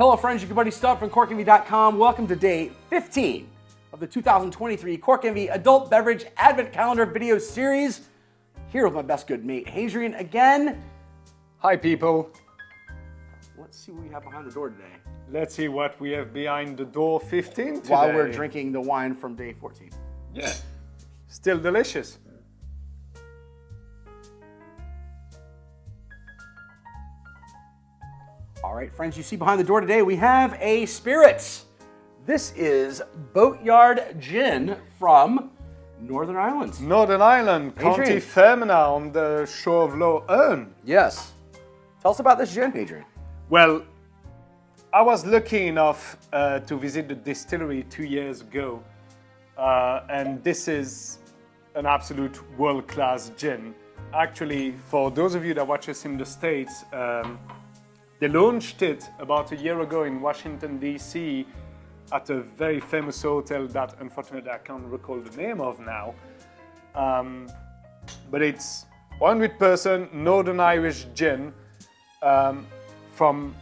Hello friends, your buddy Stub from CorkEnvy.com. Welcome to day 15 of the 2023 CorkEnvy Adult Beverage Advent Calendar video series. Here with my best good mate, Hadrian again. Hi people. Let's see what we have behind the door today. Let's see what we have behind the door 15 today. While we're drinking the wine from day 14. Yeah, still delicious. All right, friends, you see behind the door today, we have a spirit. This is Boatyard Gin from Northern Ireland. Northern Ireland, County Adrian. Fermanagh on the shore of Lough Erne. Yes. Tell us about this gin, Hadrian. Well, I was lucky enough to visit the distillery 2 years ago, and this is an absolute world-class gin. Actually, for those of you that watch us in the States, they launched it about a year ago in Washington, D.C. at a very famous hotel that unfortunately I can't recall the name of now. But it's 100% Northern Irish gin from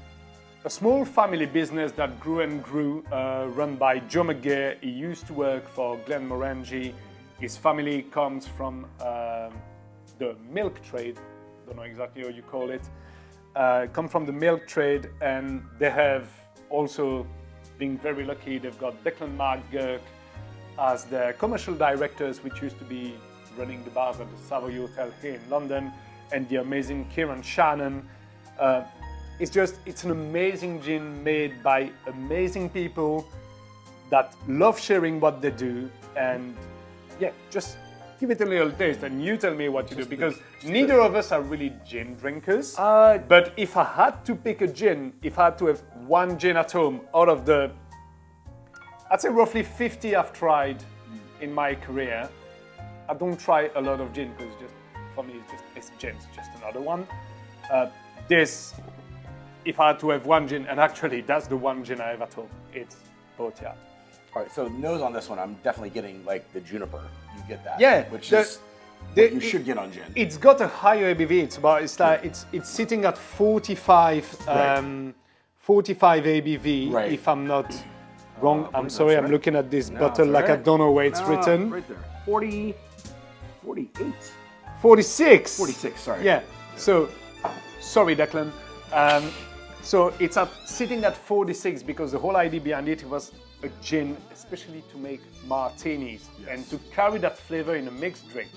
a small family business that grew and grew, run by Joe McGee. He used to work for Glenmorangie. His family comes from the milk trade, don't know exactly how you call it. Come from the milk trade, and they have also been very lucky. They've got Declan McGurk as their commercial directors, which used to be running the bars at the Savoy Hotel here in London, and the amazing Kieran Shannon. It's an amazing gin made by amazing people that love sharing what they do, and yeah, just give it a little taste and you tell me what you do, because neither of us are really gin drinkers. But if I had to pick a gin, if I had to have one gin at home out of the, I'd say roughly 50 I've tried in my career, I don't try a lot of gin because just for me it's gin, it's just another one. This, if I had to have one gin, and actually that's the one gin I have at home, it's Boatyard. All right, so nose on this one, I'm definitely getting like the juniper. You get that, Yeah, which is what you should get on gin. It's got a higher ABV. It's sitting at 45, Right. 45 ABV. Right. If I'm not wrong, I'm that's sorry. right. I'm looking at this No, bottle it's like all I right. don't know where it's written. Right there, 40, 48, 46. 46. Sorry. Yeah. So, sorry, Declan. So it's sitting at 46 because the whole idea behind it was a gin, especially to make martinis, and to carry that flavor in a mixed drink.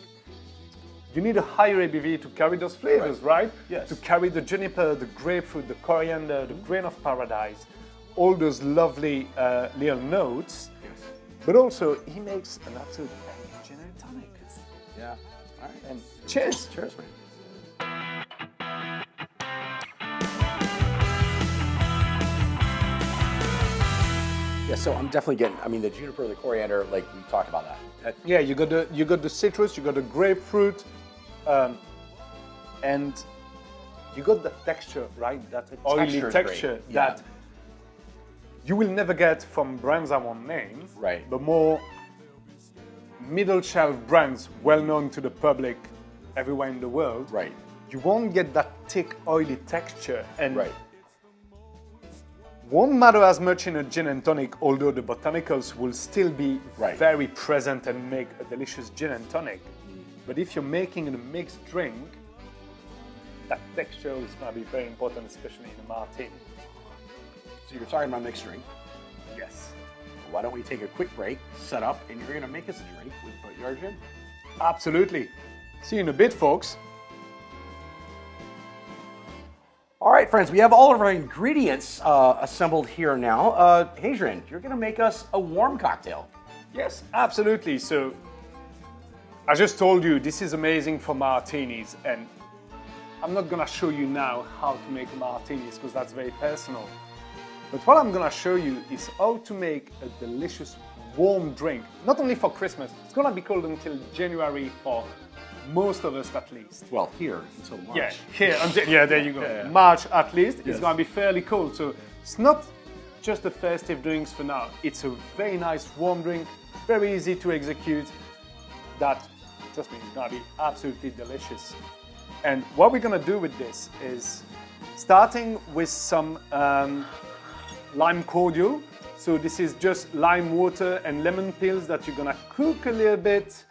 You need a higher ABV to carry those flavors, right? Yes. To carry the juniper, the grapefruit, the coriander, the grain of paradise, all those lovely little notes. Yes. But also, he makes an absolute gin and tonic. Yeah. All right. And cheers. Cheers, man. Yeah, so I'm definitely getting, I mean, the juniper, the coriander, like we talked about that. Yeah, you got the citrus, you got the grapefruit, and you got the texture, right? That oily texture's texture great, yeah. that you will never get from brands I won't name, Right. but more middle shelf brands well known to the public everywhere in the world. Right. You won't get that thick, oily texture, and Right. won't matter as much in a gin and tonic, although the botanicals will still be Right. very present and make a delicious gin and tonic. But if you're making a mixed drink, that texture is going to be very important, especially in a martini. So you're talking about mixed drink. Yes. Why don't we take a quick break, set up, and you're going to make us a drink with Boatyard Gin? Absolutely. See you in a bit, folks. All right, friends, we have all of our ingredients assembled here now. Hadrian, you're going to make us a warm cocktail. Yes, absolutely. So, I just told you this is amazing for martinis, and I'm not going to show you now how to make martinis because that's very personal. But what I'm going to show you is how to make a delicious warm drink, not only for Christmas, it's going to be cold until January for most of us at least. Well, here until March. Yeah, here until, yeah, there you go. Yeah. March at least, Yes. it's going to be fairly cold. So it's not just the festive drinks for now. It's a very nice warm drink, very easy to execute. That, trust me, it's going to be absolutely delicious. And what we're going to do with this is starting with some lime cordial. So this is just lime water and lemon peels that you're gonna cook a little bit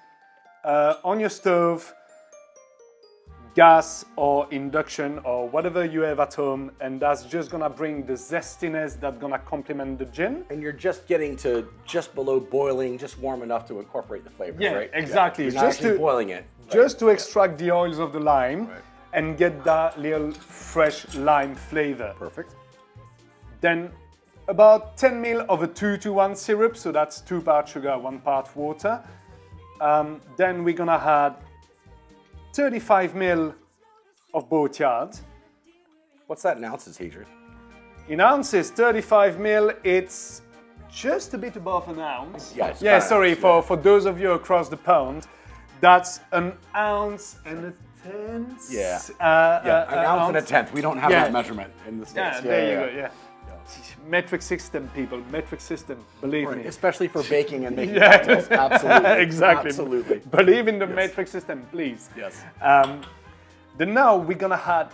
on your stove, gas or induction or whatever you have at home, and that's just gonna bring the zestiness that's gonna complement the gin. And you're just getting to just below boiling, just warm enough to incorporate the flavors, Yeah, right? exactly. You're not Just actually to- boiling it. Just to extract the oils of the lime and get that little fresh lime flavor. Perfect. Then about 10 ml of a 2-to-1 syrup, so that's 2 parts sugar, 1 part water. Then we're gonna add 35 ml of Boatyard. What's that in ounces, Hadrian? In ounces, 35 ml, it's just a bit above an ounce. Yeah, it's yeah, about an sorry, ounce, for those of you across the pond, that's an ounce and a tenth. Yeah. Yeah, An ounce and a tenth. We don't have Yeah. that measurement in the States. Yeah, there you go, yeah. Metric system, people, metric system, believe Right, me. especially for baking and making Yeah. cocktails. Absolutely. Exactly. Absolutely. Believe in the metric system, please. Yes. Then now we're gonna add,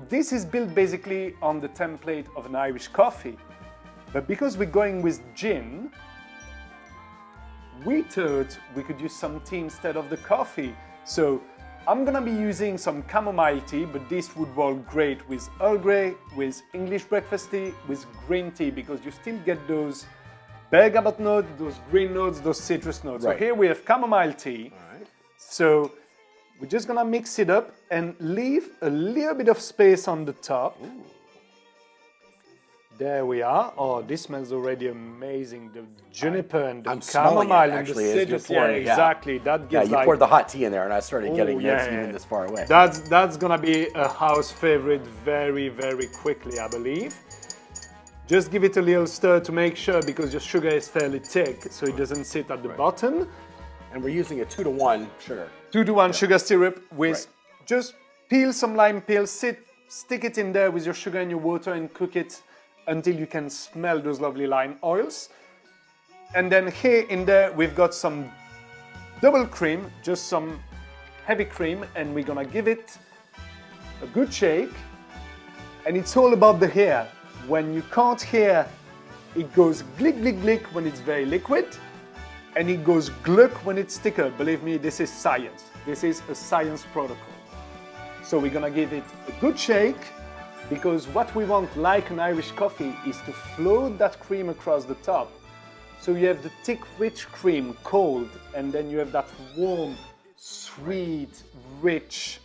this is built basically on the template of an Irish coffee. But because we're going with gin, we thought we could use some tea instead of the coffee. So I'm gonna be using some chamomile tea, but this would work great with Earl Grey, with English breakfast tea, with green tea, because you still get those bergamot notes, those green notes, those citrus notes. Right. So here we have chamomile tea. All right. So we're just gonna mix it up and leave a little bit of space on the top. Ooh. There we are. Oh, this smells already amazing. The juniper and the I'm smelling it, chamomile and the actually, as you're citrus. Yeah, pouring it, yeah. exactly. That Yeah, gives you like, poured the hot tea in there, and I started getting yeah, mints yeah. even this far away. That's gonna be a house favorite very, very quickly, I believe. Just give it a little stir to make sure, because your sugar is fairly thick, so it doesn't sit at the bottom. And we're using a 2-to-1 sugar. 2-to-1 sugar syrup with Right. just peel some lime peels, stick it in there with your sugar and your water and cook it until you can smell those lovely lime oils. And then here in there we've got some double cream, just some heavy cream, and we're gonna give it a good shake. And it's all about the hair. When you can't hear, it goes glick, glick, glick when it's very liquid, and it goes gluck when it's thicker. Believe me, this is science. This is a science protocol. So we're gonna give it a good shake, because what we want, like an Irish coffee, is to float that cream across the top. So you have the thick, rich cream cold, and then you have that warm, sweet, rich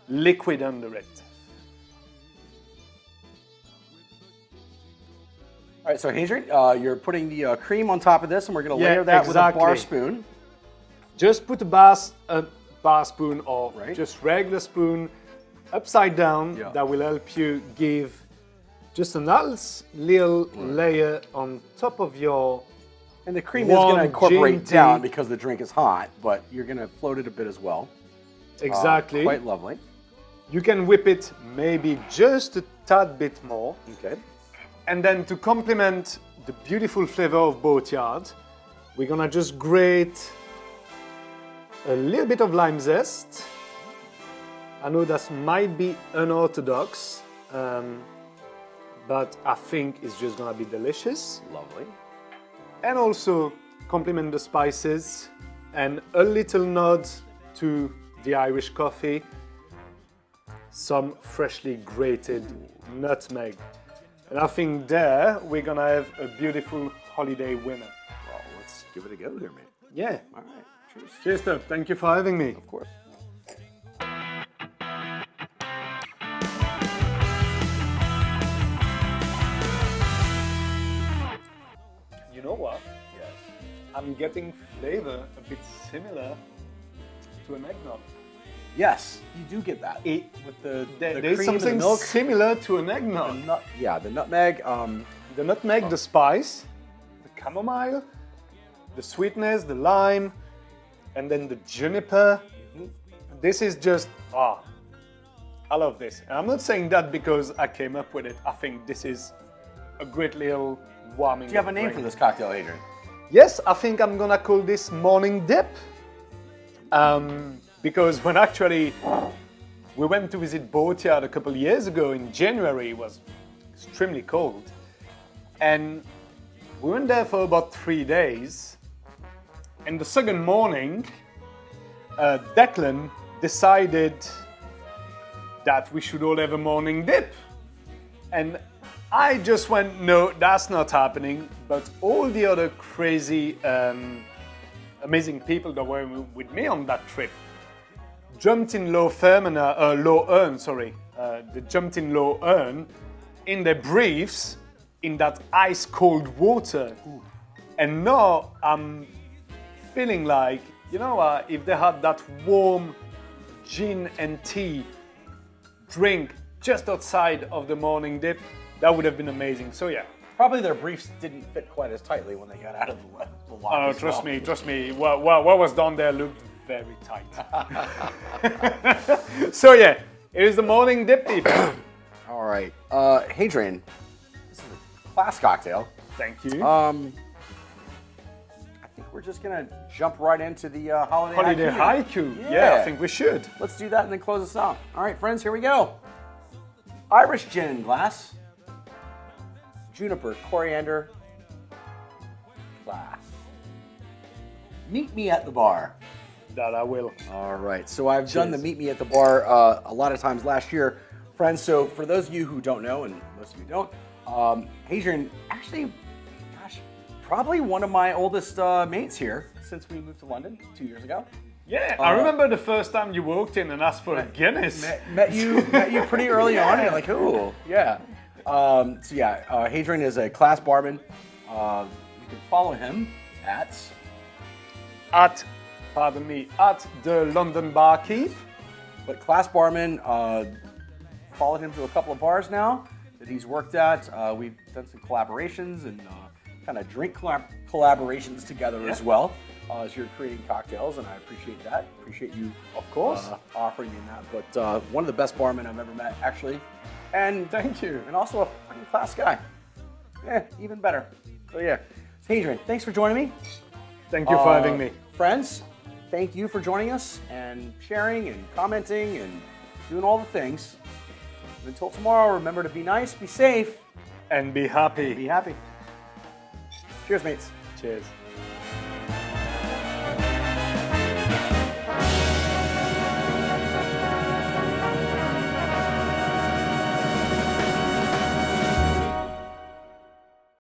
liquid under it. All right, so Hadrian, you're putting the cream on top of this, and we're going to Yeah, layer that with a bar exactly. spoon. Just put a bar spoon or Right. just regular spoon upside down. Yeah. That will help you give just a nice little layer on top of your. And the cream is going to Warm incorporate gin tea. down because the drink is hot, but you're going to float it a bit as well. Exactly. Quite lovely. You can whip it maybe just a tad bit more. Okay. And then to complement the beautiful flavor of Boatyard, we're gonna just grate a little bit of lime zest. I know that might be unorthodox, but I think it's just gonna be delicious. Lovely. And also complement the spices and a little nod to the Irish coffee, some freshly grated nutmeg. And I think there we're gonna have a beautiful holiday winner. Well, let's give it a go there, man. Yeah. All right. Cheers. Cheers, Stub. Thank you for having me. Of course. You know what? Yes. I'm getting flavor a bit similar to an eggnog. Yes, you do get that. With the There's cream and the something milk. similar to an eggnog. The nutmeg. The nutmeg, the spice, the chamomile, the sweetness, the lime, and then the juniper. This is just, I love this. And I'm not saying that because I came up with it. I think this is a great little warming. Do you have a name for this cocktail, Adrian? Yes, I think I'm gonna call this morning dip. Because when actually we went to visit Boatyard a couple of years ago in January, it was extremely cold. And we went there for about 3 days. And the second morning, Declan decided that we should all have a morning dip. And I just went, no, that's not happening. But all the other crazy, amazing people that were with me on that trip jumped in low urn, they jumped in low urn in their briefs in that ice cold water. Ooh. And now I'm feeling like, you know, if they had that warm gin and tea drink just outside of the morning dip, that would have been amazing. So yeah. Probably their briefs didn't fit quite as tightly when they got out of the lock. Oh, trust me. What was done there looked very tight. So yeah, it is the morning dip, people. All right. Hadrian, this is a class cocktail. Thank you. I think we're just going to jump right into the holiday haiku. Yeah, I think we should. Let's do that and then close us out. All right, friends, here we go. Irish gin glass. Juniper, coriander, glass. Meet me at the bar. That I will. All right, so I've done the Meet Me at the Bar a lot of times last year. Friends, so for those of you who don't know, and most of you don't, Hadrian, actually, gosh, probably one of my oldest mates here since we moved to London 2 years ago. Yeah, I remember the first time you walked in and asked for a Guinness. Met you pretty early on, and you're like, ooh, yeah. Hadrian is a class barman. You can follow him at the London Barkeep. But class barman, followed him to a couple of bars now that he's worked at. We've done some collaborations and kind of drink collaborations together as well as you're creating cocktails, and I appreciate that. Appreciate you, of course, offering me that. But one of the best barmen I've ever met, actually. And thank you. And also a fucking class guy. Yeah, even better. So yeah, Hadrian, thanks for joining me. Thank you for having me. Friends, thank you for joining us and sharing and commenting and doing all the things. Until tomorrow, remember to be nice, be safe, and be happy. Be happy. Cheers, mates. Cheers.